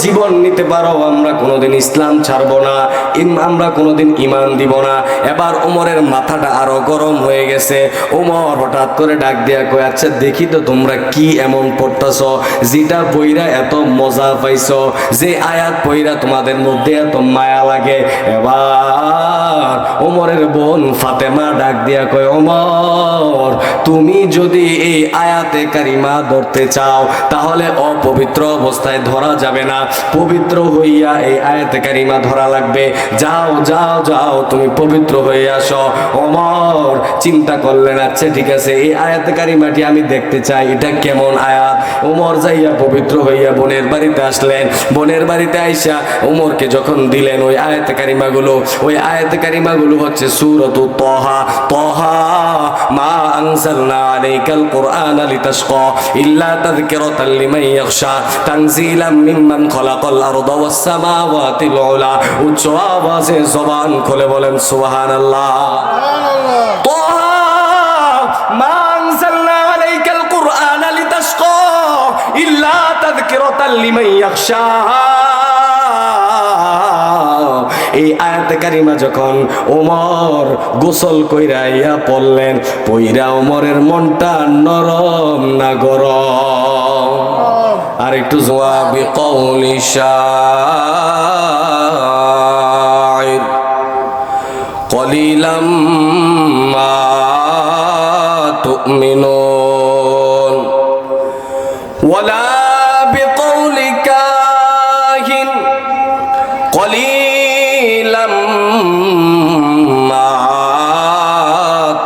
জীবন নিতে পারো, আমরা কোনোদিন ইসলাম ছাড়বো না, আমরা কোনোদিন ঈমান দিব না। এবার ওমরের মাথাটা আরো গরম হয়ে গেছে। ওমর হঠাৎ করে ডাক দিয়া কয়, আচ্ছা দেখি তো তোমরা কি এমন পড়তেছ যেটা পইরা এত মজা পাইছো, যে আয়াত পইরা তোমাদের মধ্যে এত মায়া লাগে। এবার ওমরের বোন ফাতেমা ডাক দিয়া কয়, ওমর তুমি যদি এই আয়াতে কারিমা ধরতে চাও তাহলে অপবিত্র অবস্থায় ধরা যাবে না, পবিত্র হইয়া এই আয়াতে কারিমা ধরা লাগবে। যাও যাও যাও তুমি পবিত্র হয়ে আসো। ওমর চিন্তা করলেন, আচ্ছা ঠিক আছে, এই আয়াতে কারিমাটি আমি দেখতে চাই, এটা কেমন আয়াত। ওমর যাইয়া পবিত্র হইয়া বোনের বাড়িতে আসলেন। বোনের বাড়িতে আইসা ওমরকে যখন দিলেন ওই আয়াতে কারিমাগুলো, ওই আয়াতে কারিমাগুলো হচ্ছে সূরাতু তাহা। তাহা মা আনজালনা আলাইকাল কুরআনা লিতাশকা ইল্লা তাযকিরাতাল লিমান ইয়াখশা তানজিলাম মিম্মান খালাকাল আরদা ওয়াস সামাওয়াতিল উলা। উচ্চ আওয়াজে জবান খুলে বলেন সুবহানাল্লাহ। তাহা মা আনজালনা আলাইকাল কুরআনা লিতাশকা ইল্লা তাযকিরাতাল লিমান ইয়াখশা। এই আয়াতে কারিমা যখন ওমর গোসল কইরা ইয়া পড়লেন, পইরা ওমরের মনটা নরম না গরম? আর একটু জওয়াবি কওলি শাইর কলিলাম মা তুমিনুন ওয়ালা বিকওলি কাহিন কলিলাম মা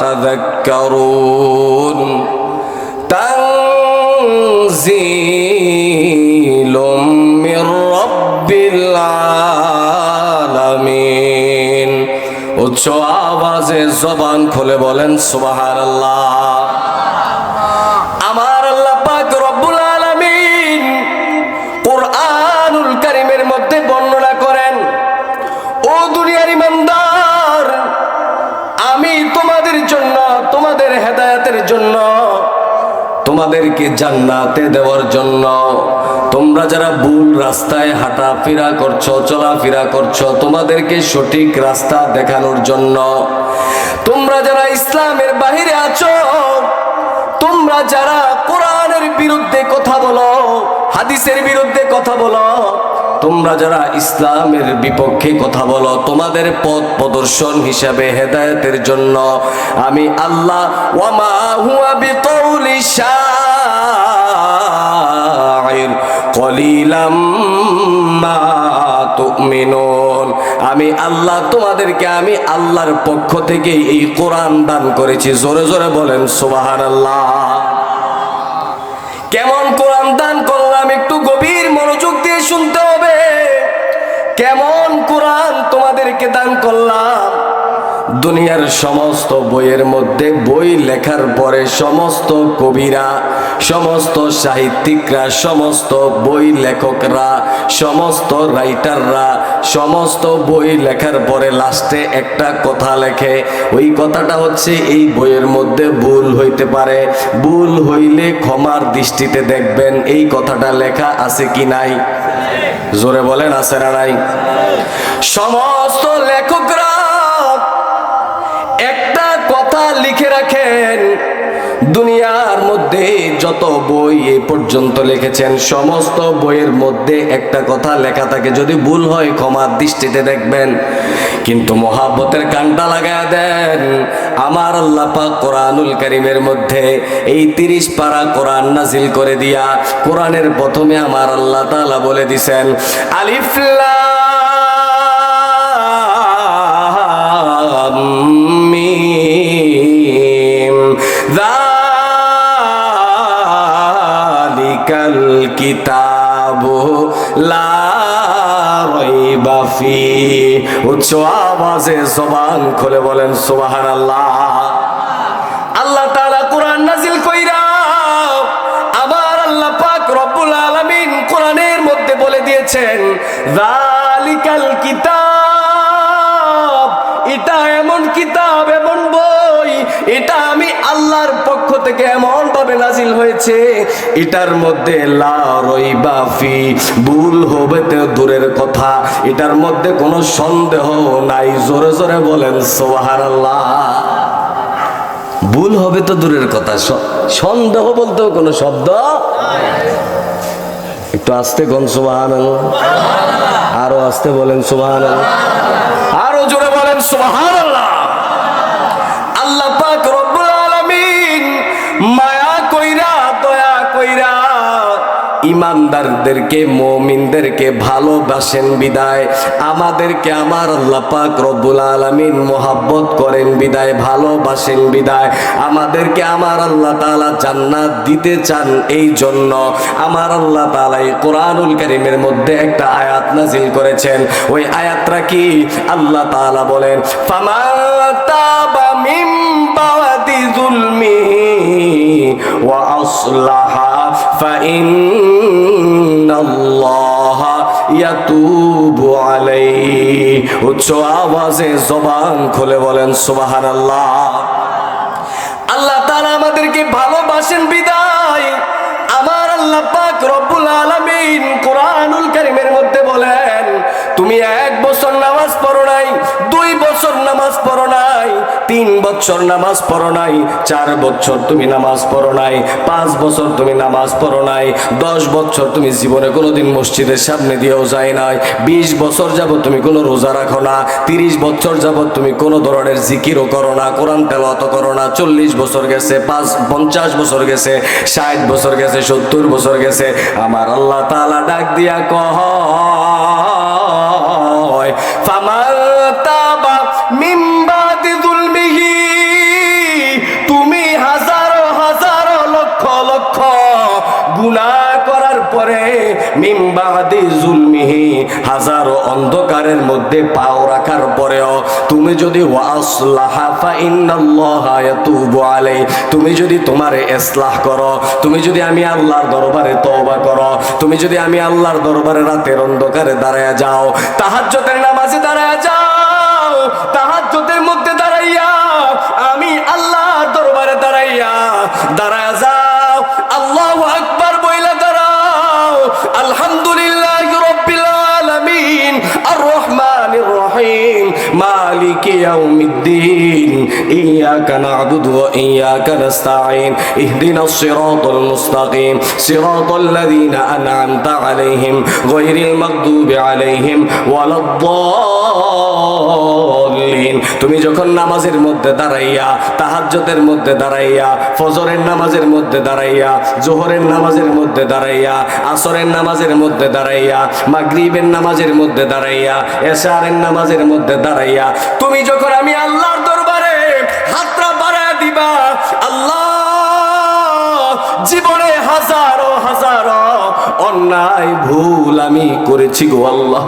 তাযাক্কারুন তানজিলুম মির রাব্বিল আলামিন। উচ্চ আওয়াজে জবান খুলে বলেন সুবহানাল্লাহ। আমার আল্লাহ পাক রব্বুল আলামিন কুরআনুল কারীমের মধ্যে বর্ণনা করেন, ও দুনিয়ার ইমানদার, আমি তোমাদের জন্য, তোমাদের হেদায়েতের জন্য, তোমাদেরকে জান্নাতে দেওয়ার জন্য, তোমরা যারা ভুল রাস্তায় হাঁটাফেরা করছো, চলাফেরা করছো, তোমাদেরকে সঠিক রাস্তা দেখানোর জন্য, তোমরা যারা ইসলামের বাহিরে আছো, তোমরা যারা কোরআনের বিরুদ্ধে কথা বলো, হাদিসের বিরুদ্ধে কথা বলো, তোমরা যারা ইসলামের বিপক্ষে কথা বলো, তোমাদের পথ প্রদর্শন হিসাবে হেদায়েতের জন্য আমি আল্লাহ ওয়ামা হুয়া বিকওলি শাইর কলিলাম মা তুমিনুন। আমি আল্লাহ তোমাদেরকে, আমি আল্লাহর পক্ষ থেকে এই কোরআন দান করেছি। জোরে জোরে বলেন সুবহানাল্লাহ। কেমন কোরআন দান করলাম একটু গভীর মনোযোগ দিয়ে শুনতে হবে। কেমন কোরআন তোমাদেরকে দান করলাম? দুনিয়ার সমস্ত বইয়ের মধ্যে, বই লেখার পরে সমস্ত কবিরা, সমস্ত সাহিত্যিকরা, সমস্ত বই লেখকরা, সমস্ত রাইটাররা, সমস্ত বই লেখার পরে লাস্টে একটা কথা লেখে। ওই কথাটা হচ্ছে, এই বইয়ের মধ্যে ভুল হইতে পারে, ভুল হইলে ক্ষমার দৃষ্টিতে দেখবেন। এই কথাটা লেখা আছে কি নাই? জোরে বলেন আছে না নাই? সমস্ত লেখকরা একটা কথা লিখে রাখেন, দুনিয়ার মধ্যে যত বই এ পর্যন্ত লিখেছেন সমস্ত বইয়ের মধ্যে একটা কথা লেখা থাকে, যদি ভুল হয় ক্ষমার দৃষ্টিতে দেখবেন। কিন্তু মহাব্বতের কানটা লাগায়া দেন, আমার আল্লাহ পাক কোরআনুল কারীমের মধ্যে এই 30 পারা কোরআন নাজিল করে দিয়া কোরআনের প্রথমে আমার আল্লাহ তাআলা বলে দিছেন, আলিফ লাম মিম যালিকাল কিতাবু লা রাইবা ফিহি। উচ্চ আওয়াজে জবান খুলে বলেন সুবহানাল্লাহ। আল্লাহ তাআলা কোরআন নাজিল কইরা আবার আল্লাহ পাক রব্বুল আলামিন কোরআনের মধ্যে বলে দিয়েছেন, যালিকাল কিতাব, এটা এমন কিতাব, এমন বই, এটা আমি আল্লাহর পক্ষ থেকে এমন ভাবে নাজিল হয়েছে, এটার মধ্যে লা রাইবা ফি, ভুল হবে তো দূরের কথা, এটার মধ্যে কোনো সন্দেহ নাই। জোরে জোরে বলেন সুবহানাল্লাহ। ভুল হবে তো দূরের কথা, সন্দেহ বলতেও কোনো শব্দ একটু আস্তে কোন সুবহানাল্লাহ, আরো আস্তে বলেন সুবহানাল্লাহ, আরো জোরে বলেন সুবহানাল্লাহ। আল্লাহ পাক রব্বুল আলামিন মায়া কইরা দয়া কইরা ইমানদারদেরকে মুমিনদেরকে ভালোবাসেন বিদায়, আমাদেরকে আমার আল্লাহ পাক রব্বুল আলামিন মোহাব্বত করেন বিদায়, ভালোবাসেন বিদায়, আমাদেরকে আমার আল্লাহ তাআলা জান্নাত দিতে চান। এই জন্য আমার আল্লাহ তাআলা এই কোরআনুল কারীমের মধ্যে একটা আয়াত নাযিল করেছেন। ওই আয়াতটা কি? আল্লাহ তাআলা বলেন, ফামান তাবা মিন বাদি যুলমিহি ওয়া আসলাহা ফাইন্নাল্লাহা ইয়াতুবু আলাইহি। উচ্চ আওয়াজে জবান খুলে বলেন সুবহানাল্লাহ। আল্লাহ তাআলা আমাদেরকে ভালোবাসেন বিদায় আমার আল্লাহ পাক রব্বুল আলামিন কোরআনুল কারীমের মধ্যে বলেন, তুমি 1 বছর নামাজ পড়ো নাই, 2 বছর নামাজ পড়ো নাই, 3 বছর নামাজ পড়ো নাই, 4 বছর তুমি নামাজ পড়ো নাই, 5 বছর তুমি নামাজ পড়ো নাই, 10 বছর তুমি জীবনে কোনোদিন মসজিদের সামনে দিয়েও যায় নাই, 20 বছর যাবত তুমি কোনো রোজা রাখো না, 30 বছর যাবত তুমি কোনো ধরনের জিকিরও করো না, কোরআন তেলাওয়াত করো না, 40 বছর গেছে, 50 বছর গেছে, 60 বছর গেছে, 70 বছর গেছে, আমার আল্লাহ তাআলা ডাক দিয়া কয়, ফামান তাবা মিন বাদি যুলমিহি, তুমি হাজারো হাজারো লক্ষ লক্ষ গুনাহ করার পরে, মিন বাদি যুলমিহি, হাজারো অন্ধকারের মধ্যে পাও রাখার পরেও তুমি যদি ওয়াসলাহা ফাইন্নাল্লাহা ইয়াতুবু আলাইহি, তুমি যদি তোমারে ইসলাহ করো, তুমি যদি আমি আল্লাহর দরবারে তওবা করো, তুমি যদি আমি আল্লাহর দরবারে রাতের অন্ধকারে দাঁড়ায়া যাও, তাহাজ্জুদের নামাজে দাঁড়ায়া যাও, তাহাজ্জুদের মধ্যে দাঁড়াইয়া আমি আল্লাহর দরবারে দাঁড়ায়া যাও, আল্লাহু আকবার বইলা দাঁড়াও, আলহামদুলিল্লাহি রাব্বিল আলামিন আর রহমানির রহিম মালিকি ইয়াউমিদ্দিন ইয়াকা না'বুদু ওয়া ইয়াকা নাস্তাঈন ইহদিনাস সিরাতাল মুস্তাকিম সিরাতাল লাযীনা আন'আমতা আলাইহিম গায়রিল মাগদুবি আলাইহিম ওয়ালাদ-দাল্লিন। তুমি যখন নামাজের মধ্যে দাঁড়াইয়া, তাহাজ্জুদের মধ্যে দাঁড়াইয়া, ফজরের নামাজের মধ্যে দাঁড়াইয়া, যোহরের নামাজের মধ্যে দাঁড়াইয়া, আসরের নামাজের মধ্যে দাঁড়াইয়া, মাগরিবের নামাজের মধ্যে দাঁড়াইয়া, এশারের নামাজের মধ্যে দাঁড়াইয়া তুমি যখন আমি আল্লাহর দরবারে হাতটা বাড়ায় দিবা, আল্লাহ জীবনে হাজারো হাজারো অন্যায় ভুল আমি করেছি গো আল্লাহ,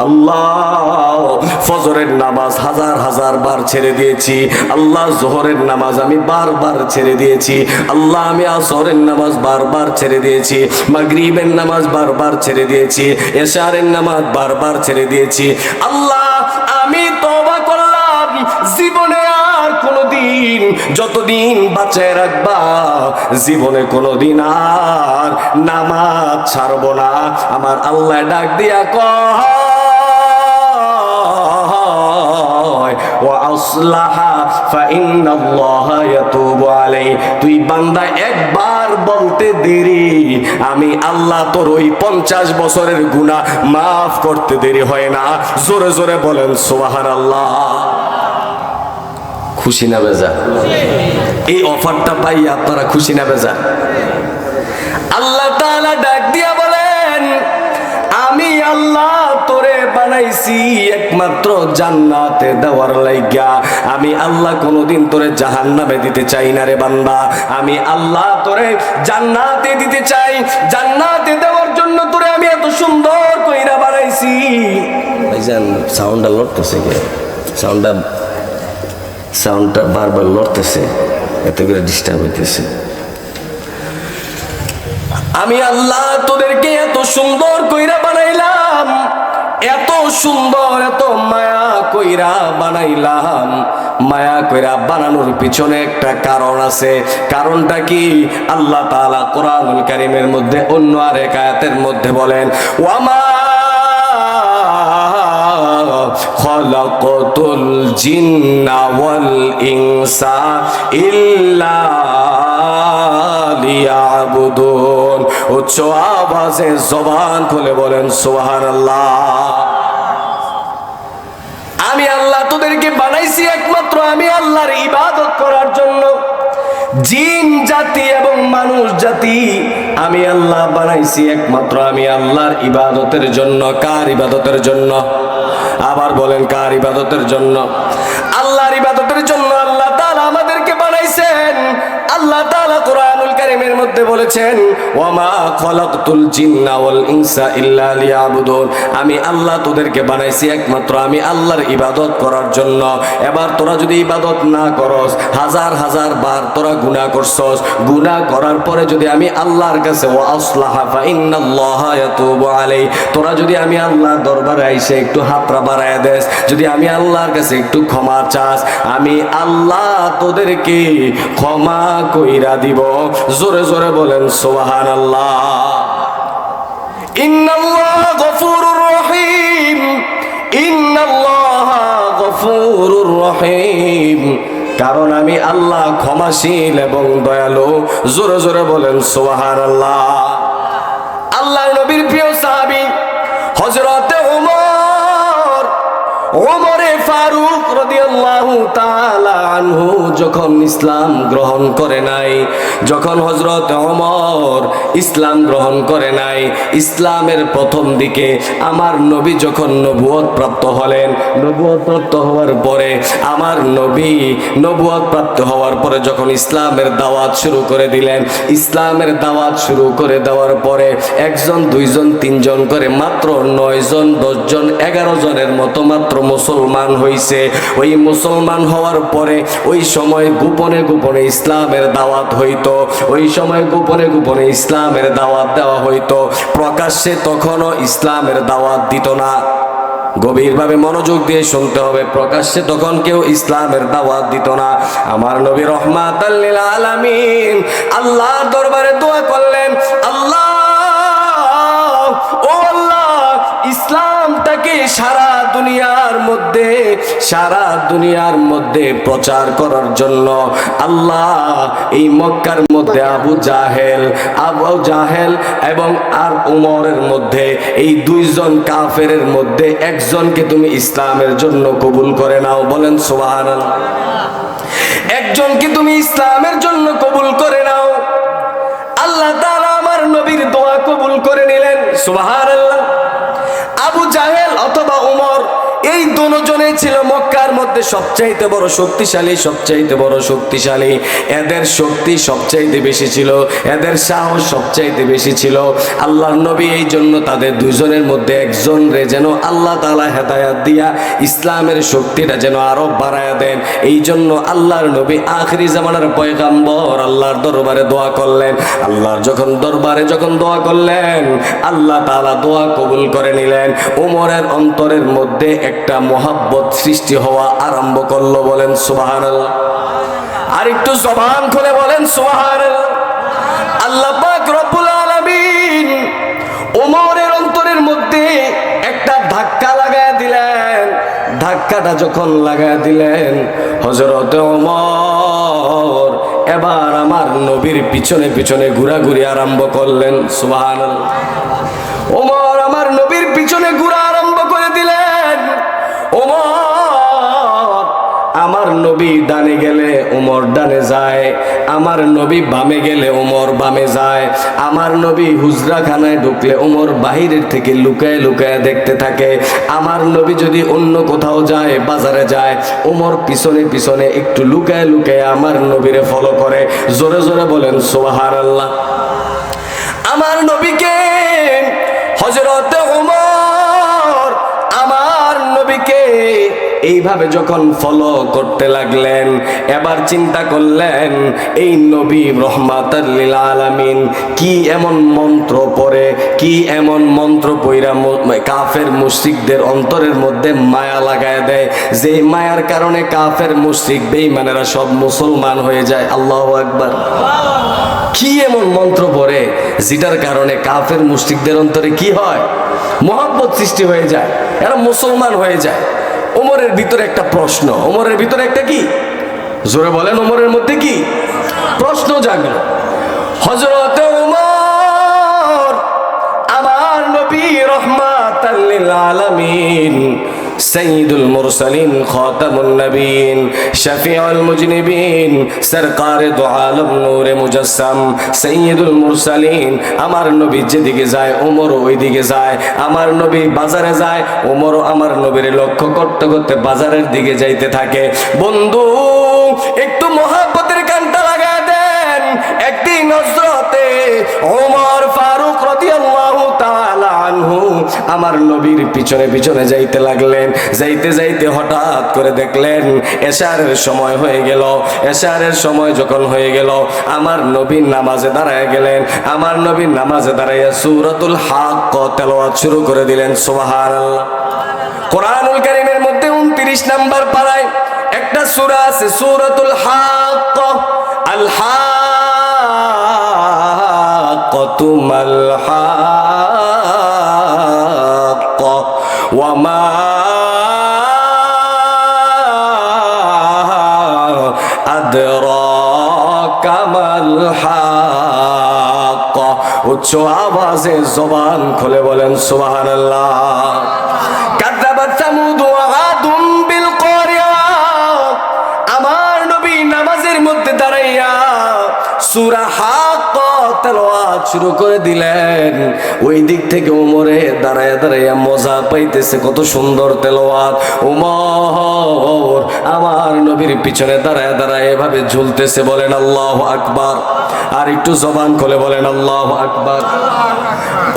আল্লাহ ফজরের নামাজ হাজার হাজার বার ছেড়ে দিয়েছি, আল্লাহ যোহরের নামাজ আমি বারবার ছেড়ে দিয়েছি, আল্লাহ আমি আসরের নামাজ বারবার ছেড়ে দিয়েছি, মাগরিবের নামাজ বারবার ছেড়ে দিয়েছি, এশারের নামাজ বারবার ছেড়ে দিয়েছি, আল্লাহ আমি তওবা করলাম, জীবনে আর কোনোদিন, যতদিন বাঁচায় রাখবা, জীবনে কোনোদিন আর নামাজ ছাড়বো না। আমার আল্লাহ ডাক দিয়া কয়, ওয়া আসলাহা ফাইন্নাল্লাহা ইয়াতুবু আলাইহি, তুই বান্দা একবার বলতে দেরি, আমি আল্লাহ তোর ওই 50 বছরের গুনাহ মাফ করতে দেরি হয় না। জোরে জোরে বলেন সুবহানাল্লাহ। খুশি না বেজা? এই অফারটা পাই আপনারা খুশি না বেজা? আল্লাহ তাআলা ডাক দিয়া বলেন, আমি আল্লাহ তোরে বানাইছি একমাত্র জান্নাতে দেওয়ার লাইগা, আমি আল্লাহ কোনোদিন তোরে জাহান্নামে দিতে চাই না রে বান্দা, আমি আল্লাহ তোরে জান্নাতে দিতে চাই, জান্নাতে দেওয়ার জন্য তোরে আমি এত সুন্দর কইরা বানাইছি। ভাইজান সাউন্ডটা লড়তেছে, সাউন্ডটা বারবার লড়তেছে, এত করে ডিস্টার্ব হইতেছে। আমি আল্লাহ তোদেরকে এত সুন্দর কইরা বানাইলাম, এত সুন্দর এত মায়া কইরা বানাইলাম, মায়া কইরা বানানোর পিছনে একটা কারণ আছে। কারণটা কি? আল্লাহ তাআলা কোরআনুল কারীমের মধ্যে অন্য আরেক আয়াতের মধ্যে বলেন, ওয়ামা খালাকাতুল জিন্না ওয়াল ইনসা ইল্লা লিয়াবুদুন। উচ্চ আওয়াজে জবান খুলে বলেন সুবহানাল্লাহ। আমি আল্লাহ তোদেরকে বানাইছি একমাত্র আমি আল্লাহর ইবাদত করার জন্য। জিন জাতি এবং মানুষ জাতি আমি আল্লাহ বানাইছি একমাত্র আমি আল্লাহর ইবাদতের জন্য। কার ইবাদতের জন্য? আবার বলেন, কার ইবাদতের জন্য? আল্লাহর ইবাদতের জন্য আল্লাহ তাআলা আমাদেরকে বানাইছেন। আল্লাহ তাআলা কোরআনুল কারীমের মধ্যে বলেছেন, ওয়ামা খালাকতুল জিন্না ওয়াল ইনসা ইল্লা লিয়াবুদুন। আমি আল্লাহ তোদেরকে বানাইছি একমাত্র আমি আল্লাহর ইবাদত করার জন্য। এবার তোরা যদি ইবাদত না করস, হাজার হাজার বার তোরা গুনাহ করছস, গুনাহ করার পরে যদি আমি আল্লাহর কাছে ওয়া আসলাহা ফা ইন্নাল্লাহা ইয়াতুবু আলাইহি, তোরা যদি আমি আল্লাহর দরবারে আইসে একটু হাতরা বাড়ায় দেস, যদি আমি আল্লাহর কাছে একটু ক্ষমা চাস, আমি আল্লাহ তোদেরকে ক্ষমা কইরা দিব। জোরে জোরে বলেন সুবহানাল্লাহ। ইন্নাল্লাহা গফুরুর রহিম, ইন্নাল্লাহা গফুরুর রহিম। কারণ আমি আল্লাহ ক্ষমাশীল এবং দয়ালু। জোরে জোরে বলেন সুবহানাল্লাহ। আল্লাহর নবীর প্রিয় সাহাবী হযরতে ওমরে ফারুক রাদিয়াল্লাহু তাআলা আনহু যখন ইসলাম গ্রহণ করে নাই, যখন হযরত ওমর ইসলাম গ্রহণ করে নাই, ইসলামের প্রথম দিকে আমার নবী যখন নবুয়ত প্রাপ্ত হলেন, নবুয়ত প্রাপ্ত হওয়ার পরে আমার নবী নবুয়ত প্রাপ্ত হওয়ার পরে যখন ইসলামের দাওয়াত শুরু করে দিলেন, ইসলামের দাওয়াত শুরু করে দেওয়ার পরে একজন, দুইজন, তিনজন করে মাত্র 9 জন, 10 জন, 11 জনের মতো মাত্র মুসলমান হইছে। ওই মুসলমান হওয়ার পরে ওই সময় গোপনে গোপনে ইসলামের দাওয়াত হইতো, ওই সময় গোপনে গোপনে ইসলামের দাওয়াত দেওয়া হইতো, প্রকাশ্যে তখনও ইসলামের দাওয়াত দিত না। গভীরভাবে মনোযোগ দিয়ে শুনতে হবে, প্রকাশ্যে তখন কেউ ইসলামের দাওয়াত দিত না। আমার নবী রহমাতাল লিল আলামিন আল্লাহর দরবারে দোয়া করলেন, আল্লাহ, ও আল্লাহ, ইসলামটাকে সারা দুনিয়ার মধ্যে প্রচার করার জন্য আল্লাহ এই মক্কার মধ্যে আবু জাহেল এবং আর উমরের মধ্যে এই 2 জন কাফেরের মধ্যে একজনকে তুমি ইসলামের জন্য কবুল করে নাও। বলেন সুবহানাল্লাহ। একজনকে তুমি ইসলামের জন্য কবুল করে নাও। আল্লাহ তাআলা আমার নবীর দোয়া কবুল করে নিলেন। সুবহানাল্লাহ। আবু জাহেল অথবা উমর এই দুজনেই ছিল মক্কার মধ্যে সবচাইতে বড় শক্তিশালী। এদের শক্তি সবচাইতে বেশি ছিল, এদের সাহস সবচাইতে বেশি ছিল। আল্লাহর নবী এই জন্য তাদের 2 জনের মধ্যে একজন রে যেন আল্লাহ তাআলা হেদায়েত দিয়া ইসলামের শক্তিটা যেন আরো বাড়ায়া দেন। এই জন্য আল্লাহর নবী আখিরি জামানার পয়গম্বর আল্লাহর দরবারে দোয়া করলেন। আল্লাহর দরবারে যখন দোয়া করলেন, আল্লাহ তাআলা দোয়া কবুল করে নিলেন। উমরের অন্তরের মধ্যে একটা মোহাব্বত সৃষ্টি হওয়া আরম্ভ করলো। বলেন সুবহানাল্লাহ। আর একটু জবান খুলে বলেন সুবহানাল্লাহ। আল্লাহ পাক রব্বুল আলামিন ওমরের অন্তরের মধ্যে একটা ধাক্কা লাগায় দিলেন। ধাক্কাটা যখন লাগায় দিলেন, হযরত ওমর এবার আমার নবীর পিছনে পিছনে ঘোরাঘুরি আরম্ভ করলেন। সুবহানাল্লাহ। ওমর আমার নবীর পিছনে ঘোরা আরম্ভ করে দিলেন। ওমর, আমার নবী ডানে গেলে ওমর ডানে যায়, আমার নবী বামে গেলে ওমর বামে যায়, আমার নবী হুজরাখানায় ঢুকলে ওমর বাহিরের থেকে লুকায় লুকায় দেখতে থাকে, আমার নবী যদি অন্য কোথাও যায়, বাজারে যায়, ওমর পিছনে পিছনে একটু লুকায় লুকায় আমার নবীরে ফলো করে। জোরে জোরে বলেন সুবহানাল্লাহ। আমার নবীকে হযরতে ওমর আমার নবীকে এইভাবে যখন ফলো করতে লাগলেন, এবার চিন্তা করলেন এই নবী রহমাতাল লিল আলামিন কি এমন মন্ত্র পড়ে, কি এমন মন্ত্র পইরা কাফের মুশরিকদের অন্তরের মধ্যে মায়া লাগায় দেয়, যে মায়ার কারণে কাফের মুশরিক বেঈমানেরা সব মুসলমান হয়ে যায়। আল্লাহু আকবার। কি এমন মন্ত্র পড়ে যেটার কারণে কাফের মুশরিকদের অন্তরে কি হয়? মহব্বত সৃষ্টি হয়ে যায়, এরা মুসলমান হয়ে যায়। ওমরের ভিতরে একটা প্রশ্ন, ওমরের ভিতরে একটা কি, জোরে বলেন, ওমরের মধ্যে কি প্রশ্ন জাগলো। হযরত ওমর, আমার নবী রহমাতাল লিল আলামিন, সৈয়দুল মুরসালিন, খাতামুন নবীন, শফিউল মুজনিবিন, সরকারে দু আলম, নূরে মুজাসসাম, সৈয়দুল মুরসালিন। আমার নবী যেদিকে যায় ওমরও ওই দিকে যায়। আমার নবী বাজারে যায়, ওমরও আমার নবীর লক্ষ্য করতে করতে বাজারের দিকে যাইতে থাকে। বন্ধু, একটু মহব্বতের কানটা লাগায় দেন। একদিন হযরতে ওমর ফারুক রাদিয়াল্লাহু তাআলা আনহু আমার নবীর পিছনে পিছনে যাইতে লাগলেন। যাইতে যাইতে হঠাৎ করে দেখলেন এশারের সময় হয়ে গেল। এশারের সময় যখন হয়ে গেল, আমার নবী নামাজে দাঁড়ায় গেলেন। আমার নবী নামাজে দাঁড়াইয়া সূরাতুল হাক্ক তেলাওয়াত শুরু করে দিলেন। সুবহানাল্লাহ। কোরআনুল কারীমের মধ্যে 29 নাম্বার পারায় একটা সূরা আছে, সূরাতুল হাক্ক। আল হাক্কাতু মাল হাক্ক ওয়া মা আদরাকা মাল হাক্ক। উচ্চ আওয়াজে জবান খুলে বলেন সুবহানাল্লাহ। কাযাবাত সামুদ ওয়া আদুম বিল কারিয়া। আমার নবী নামাজের মধ্যে দাঁড়াইয়া সূরা হাক্ক তেলাওয়াত শুরু করে দিলেন। ওই দিক থেকে ওমরে দাঁড়ায়া দাঁড়াইয়া মজা পাইতেছে, কত সুন্দর তেলাওয়াত। ওমর আমার নবীর পিছনে দাঁড়ায়া দাঁড়ায় এভাবে ঝুলতেছে। বলেন আল্লাহু আকবার। আর একটু জবান খুলে বলেন আল্লাহু আকবার।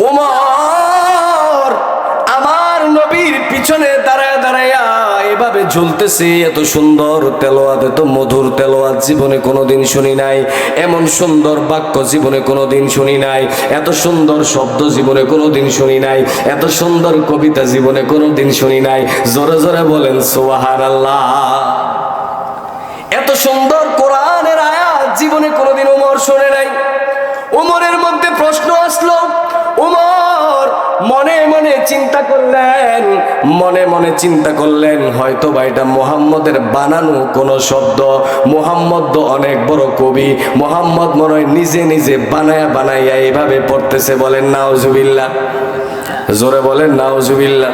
ওমর আমার নবীর পিছনে দাঁড়ায়া দাঁড়াইয়া এভাবে ঝুলতেছে। এত সুন্দর তেলাওয়াত, এত মধুর তেলাওয়াত জীবনে কোনোদিন শুনি নাই। এমন সুন্দর বাক্য জীবনে কোনোদিন শুনি নাই। এত সুন্দর শব্দ জীবনে কোনোদিন শুনি নাই। এত সুন্দর কবিতা জীবনে কোনোদিন শুনি নাই। জোরে জোরে বলেন সুবহানাল্লাহ। এত সুন্দর কোরআনের আয়াত জীবনে কোনোদিন ওমর শুনে নাই। ওমরের মধ্যে প্রশ্ন আসলো। ওমর মনে মনে চিন্তা করলেন, মনে মনে চিন্তা করলেন হয়তো বা এটা মুহাম্মদের বানানো কোনো শব্দ। মুহাম্মদ তো অনেক বড় কবি, মুহাম্মদ মনে হয় নিজে নিজে বানায়া বানাইয়া এইভাবে পড়তেছে। বলেন নাউজুবিল্লাহ। জোরে বলেন নাউজুবিল্লাহ।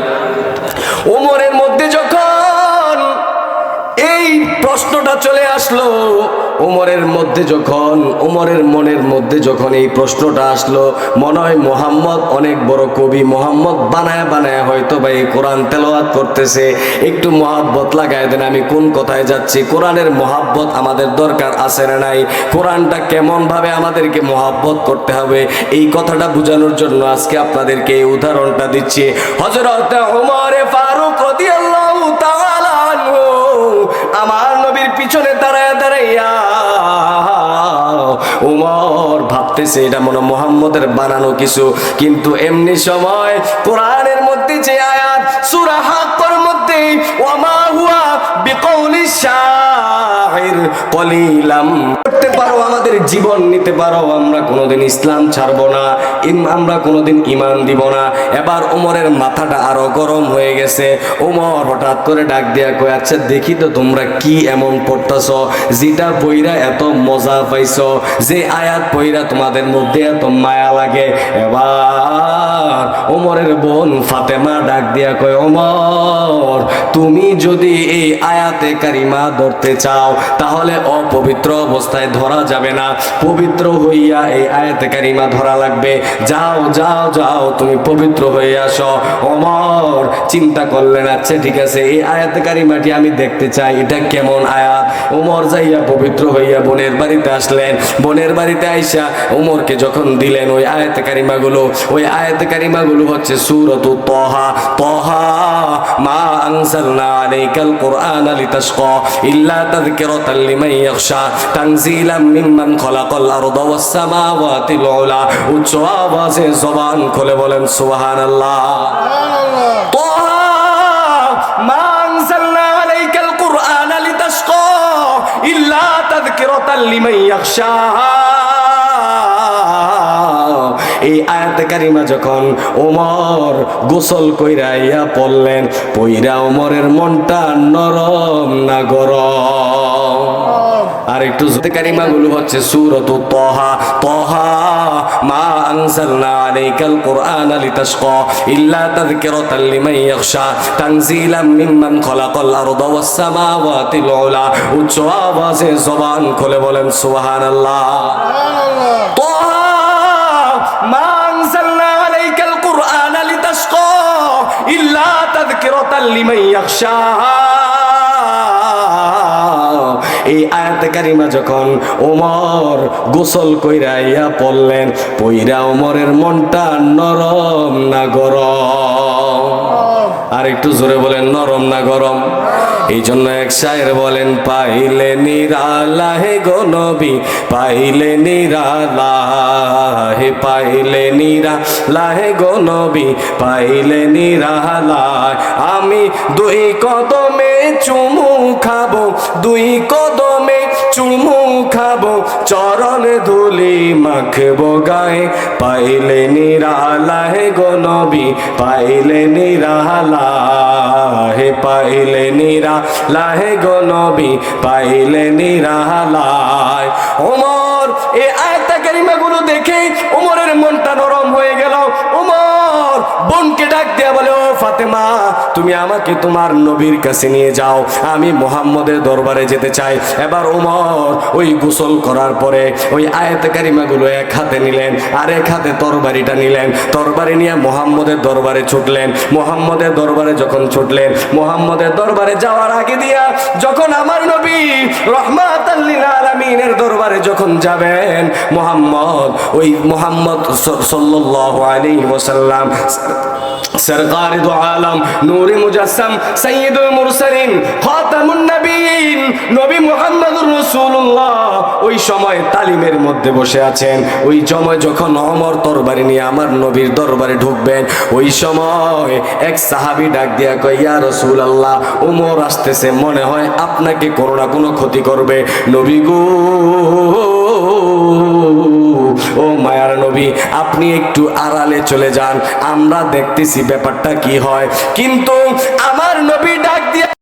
ওমরের মধ্যে যখন এই প্রশ্নটা চলে আসলো, ওমরের মনের মধ্যে যখন এই প্রশ্নটা আসলো, মনে হয় মুহাম্মদ অনেক বড় কবি, মুহাম্মদ বানায়া বানায়া হয়তো বা এই কোরআন তেলাওয়াত করতেছে। একটু মহব্বত লাগায় দেন। আমি কোন কথায় যাচ্ছি? কোরআনের মহব্বত আমাদের দরকার আছে না নাই? কোরআনটা কেমন ভাবে আমাদেরকে মহব্বত করতে হবে, এই কথাটা বোঝানোর জন্য আজকে আপনাদেরকে এই উদাহরণটা দিচ্ছি। হযরত ওমর ফারুক রাদিয়াল্লাহু তাআলা আনহু আমার নবীর পিছনে দাঁড়ায়া দাঁড়াইয়া ওমর ভাবতেছে এটা মনে মুহাম্মদের বানানো কিছু। কিন্তু এমনি সময় কোরআনের মধ্যে যে আয়াত সূরা হাক্কর মধ্যে ওয়ামা হুয়া বিকাউলি শাইর কলিলাম করতে পারো, আমাদের জীবন নিতে পারো, আমরা কোনোদিন ইসলাম ছাড়বো না, আমরা কোনোদিন ঈমান দিব না। এবার ওমরের মাথাটা আরো গরম হয়ে গেছে। ওমর হঠাৎ করে ডাক দিয়া কয়, আচ্ছা দেখি তো তোমরা কি এমন পড়তেছ যেটা পইরা এত মজা পাইছো, যে আয়াত পইরা তোমাদের মধ্যে এত মায়া লাগে। এবার ওমরের বোন ফাতেমা ডাক দিয়া কয়, ওমর তুমি যদি এই আয়াতে কারিমা ধরতে চাও তাহলে অপবিত্র অবস্থায় ধরা যাবে না, পবিত্র হইয়া এই আয়াতে কারিমা ধরা লাগবে। যাও যাও যাও, তুমি পবিত্র হয়ে আসো। ওমর চিন্তা করলেন, আচ্ছা ঠিক আছে, এই আয়াতে কারিমাটি আমি দেখতে চাই, এটা কেমন আয়াত। ওমর যাইয়া পবিত্র হইয়া বোনের বাড়িতে আসলেন। বোনের বাড়িতে আইসা ওমরকে যখন দিলেন ওই আয়াতে কারিমাগুলো, ওই আয়াতে কারিমাগুলো হচ্ছে সূরাতুত তাহা। তাহা মা আনজালনা আলাইকাল কুরআনা লিতাশকা ইল্লা তাযকিরাতাল লিমান ইয়াখশা তানজিলাম মিম্মান খালাকাল আরদা ওয়াস সামাওয়াতিল উলা। উচ্চ আওয়াজে জবান খুলে বলেন সুবহানাল্লাহ। তাহা মা আনজালনা আলাইকাল কুরআনা লিতাশকা ইল্লা তাযকিরাতাল লিমান ইয়াখশা। এই আয়াতে কারিমা যখন ওমর গোসল কইরা ইয়া পড়লেন, পইরা ওমরের মনটা নরম না গরম? আর একটু কারিমাগুলো হচ্ছে সূরাতুত তাহা। তাহা মা আনজালনা আলাইকাল কুরআনা লিতাশকা ইল্লা তাযকিরাতাল লিমান ইয়াখশা তানজিলাম মিম্মান খালাকাল আরদা ওয়াস সামাওয়াতিল উলা। উচ্চ আওয়াজে জবান খুলে বলেন সুবহানাল্লাহ। তাহা মা আনজালনা আলাইকাল কুরআনা লিতাশকা ইল্লা তাযকিরাতাল লিমান ইয়াখশা। এই আয়াতে কারিমা যখন ওমর গোসল কইরা ইয়া পড়লেন, পইরা ওমরের মনটা নরম না গরম? আর একটু জোরে বলেন, নরম না গরম? এই জন্য এক শায়ের বলেন, পাইলে নিরালাহে গো নবী, পাইলে নিরালাহে, পাইলে নিরালাহে গো নবী, পাইলে নিরালায়। আমি দুই কদমে চুমু খাবো, দুই কদমে চুমু খাবো, চরণ ধুলি মাখবো গায়ে। পাইলে নিরালাহে গো নবী, পাইলে নিরালাহে, পাইলে নিরালাহে গো নবী, পাইলে নিরালায়। ওমর এই আয়াতে কারিমাগুলো দেখে ওমরের মনটা নরম হয়ে গেল। ওমর বোনকে ডাক দিয়া বলে, ও ফাতেমা, তুমি আমাকে তোমার নবীর কাছে নিয়ে যাও, আমি মুহাম্মদের দরবারে যেতে চাই। এবার ওমর ওই গোসল করার পরে ওই আয়াতে কারিমাগুলো এক হাতে নিলেন, আর এক হাতে তরবারিটা নিলেন। তরবারি নিয়ে মুহাম্মদের দরবারে ছুটলেন। মুহাম্মদের দরবারে যখন ছুটলেন, মুহাম্মদের দরবারে যাওয়ার আগে দিয়া যখন আমার নবী রাহমাতাল লিল আলামিনের দরবারে যখন যাবেন, মুহাম্মদ সাল্লাল্লাহু আলাইহি ওয়াসাল্লাম সরকারে দু আলম নূরে মুজাসসাম সাইয়্যিদুল মুরসালিন খাতামুন নবিয়্যিন নবী মুহাম্মদুর রাসূলুল্লাহ ওই সময় তালিমের মধ্যে বসে আছেন। ওই সময় যখন ওমর তরবারি নিয়ে আমার নবীর দরবারে ঢুকবেন, ওই সময় এক সাহাবী ডাক দিয়া কয়, ইয়া রাসূলুল্লাহ, ওমর আসতেছে, মনে হয় আপনাকে কোনো না কোনো ক্ষতি করবে। নবী গো, ও মায়ার নবী, আপনি একটু আড়ালে চলে যান, আমরা দেখতেছি ব্যাপারটা কি হয়। কিন্তু আমার নবী ডাক দিয়া